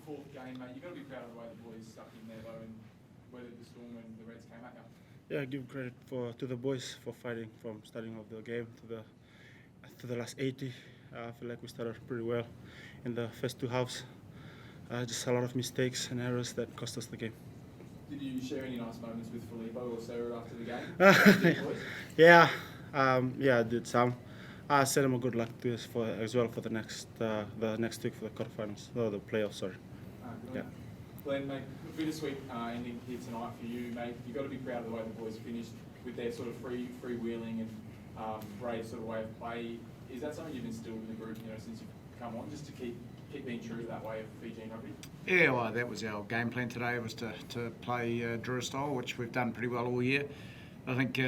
fourth game, mate. You've got to be proud of the way the boys stuck in there, though, and weathered the storm when the Reds came at you. Yeah, I give credit to the boys for fighting from starting of the game to the last 80. I feel like we started pretty well in the first two halves. Just a lot of mistakes and errors that cost us the game. Did you share any nice moments with Filippo or Sarah after the game? Yeah, I did some. I sent him a good luck to us as well for the next week for the quarterfinals, or the playoffs. Sorry. Yeah. Glenn, mate, bittersweet ending here tonight for you, mate. You've got to be proud of the way the boys finished with their sort of freewheeling and brave sort of way of play. Is that something you've instilled in the group, since you've come on, just to keep being true to that way of Fijian rugby? Yeah, well, that was our game plan today, was to play Drua style, which we've done pretty well all year. I think,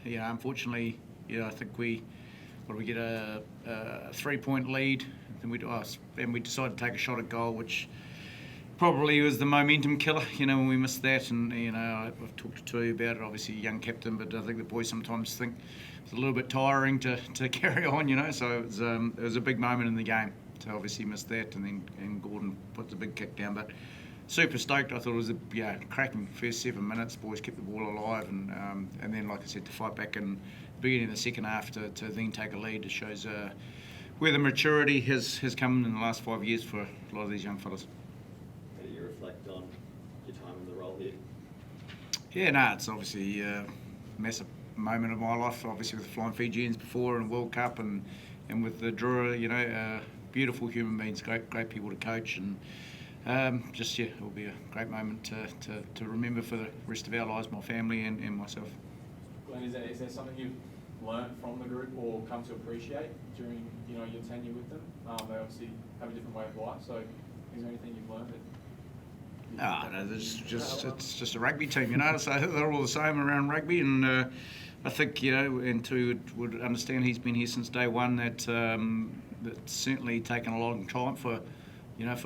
unfortunately, I think we get a 3-point lead, and we decided to take a shot at goal, which probably was the momentum killer, when we missed that. And, I've talked to you about it, obviously a young captain, but I think the boys sometimes think it's a little bit tiring to carry on, so it was a big moment in the game. So obviously missed that, and Gordon put the big kick down. But super stoked. I thought it was a cracking first 7 minutes. Boys kept the ball alive, and then, like I said, to fight back in the beginning of the second half to then take a lead. It shows where the maturity has come in the last 5 years for a lot of these young fellas. How do you reflect on your time in the role here? Yeah, it's obviously a massive moment of my life. Obviously with the Flying Fijians before and World Cup, and with the Drua, beautiful human beings, great people to coach, and it will be a great moment to remember for the rest of our lives, my family and myself. Glenn, is there something you've learnt from the group or come to appreciate during your tenure with them? They obviously have a different way of life, so is there anything you've learned that? No, it's just a rugby team, so they're all the same around rugby, and I think, and Tu would understand, he's been here since day one, that's certainly taken a long time for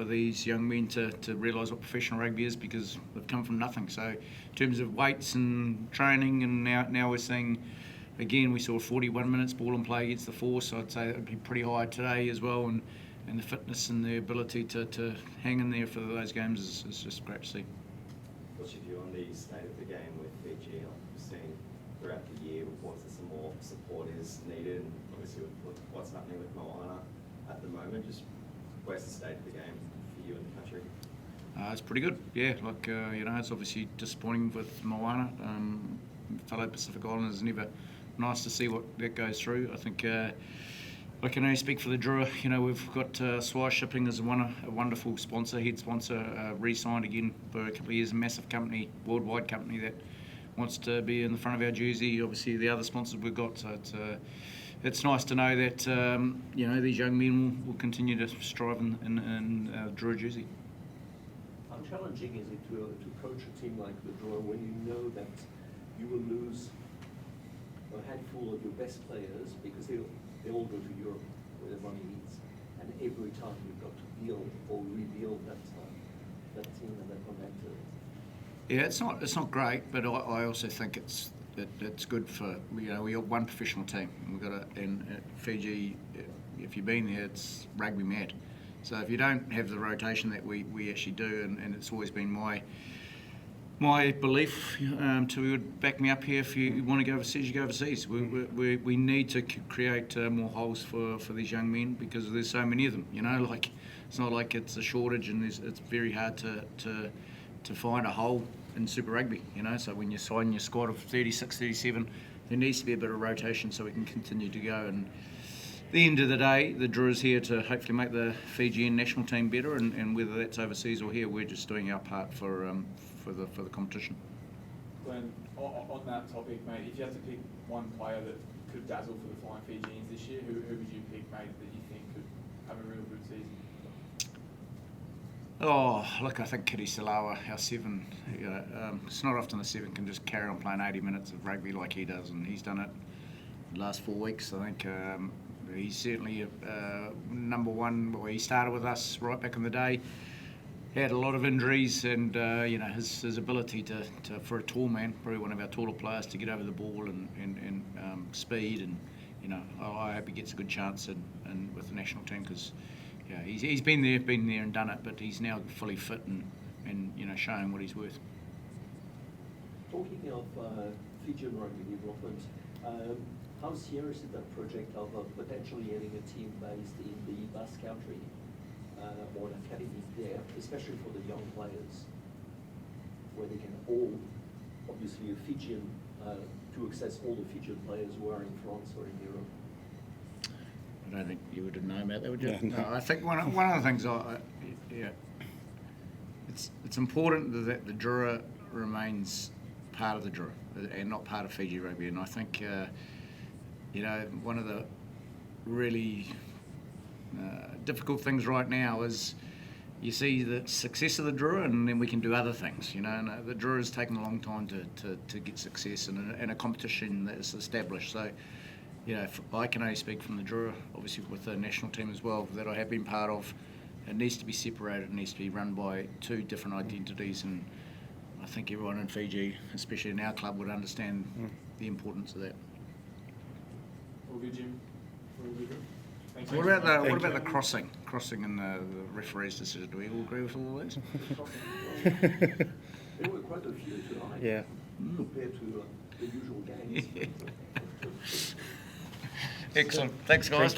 these young men to realise what professional rugby is, because they've come from nothing. So in terms of weights and training, and now we're seeing, again, we saw 41 minutes ball and play against the Force, so I'd say that would be pretty high today as well, and the fitness and the ability to hang in there for those games is just great to see. What's your view on the state of the game with Fiji? I've seen throughout the year some more support is needed, and obviously with what's happening with Moana at the moment, just where's the state of the game for you in the country? It's pretty good, yeah. It's obviously disappointing with Moana. Fellow Pacific Islanders, never nice to see what that goes through. I think I can only speak for the Drua. We've got Swire Shipping as a wonderful sponsor, head sponsor, re-signed again for a couple of years. A massive company, worldwide company that wants to be in the front of our jersey. Obviously, the other sponsors we've got. So it's nice to know that these young men will continue to strive in Drua jersey. How challenging is it to coach a team like the Drua when you know that you will lose a handful of your best players because they all go to Europe where the money is, and every time you've got to build or rebuild that team and that momentum? Yeah, it's not great, but I also think it's good for, we're one professional team, and we've got in Fiji, if you've been there, it's rugby mad. So if you don't have the rotation that we actually do, and it's always been my belief, to back me up here, if you want to go overseas, you go overseas. We need to create more holes for these young men, because there's so many of them. It's not like it's a shortage, and it's very hard to find a hole in Super Rugby. So when you sign your squad of 36, 37, there needs to be a bit of rotation so we can continue to go. And at the end of the day, the Drua is here to hopefully make the Fijian national team better, and whether that's overseas or here, we're just doing our part for the competition. Glenn, on that topic, mate, if you had to pick one player that could dazzle for the Flying Fijians this year, who would you pick, mate, that you think could have a real good season? Oh, look, I think Kitty Salawa, our 7, it's not often the 7 can just carry on playing 80 minutes of rugby like he does, and he's done it the last 4 weeks. I think he's certainly number one. Well, he started with us right back in the day. He had a lot of injuries, and his ability to for a tall man, probably one of our taller players, to get over the ball and speed, and I hope he gets a good chance with the national team, because yeah, he's been there and done it, but he's now fully fit and you know, showing what he's worth. Talking of Fijian rugby development, how serious is that project of potentially having a team based in the Basque Country or an academy there, especially for the young players, where they can all, obviously a Fijian, to access all the Fijian players who are in France or in Europe? I don't think you would have known about that, would you? Yeah, no. No, I think one of the things it's important that the Drua remains part of the Drua and not part of Fiji rugby. And I think you know, one of the really difficult things right now is you see the success of the Drua, and then we can do other things. You know, and the Drua has taken a long time to get success in a competition that is established. So, you know, I can only speak from the Drua, obviously with the national team as well, that I have been part of. It needs to be separated, it needs to be run by two different identities, and I think everyone in Fiji, especially in our club, would understand the importance of that. All good, Jim? All good? Thanks. What about the crossing and the referee's decision? Do we all agree with all of these? There were quite a few tonight. Yeah. Compared to the usual games. Excellent. Thanks, guys.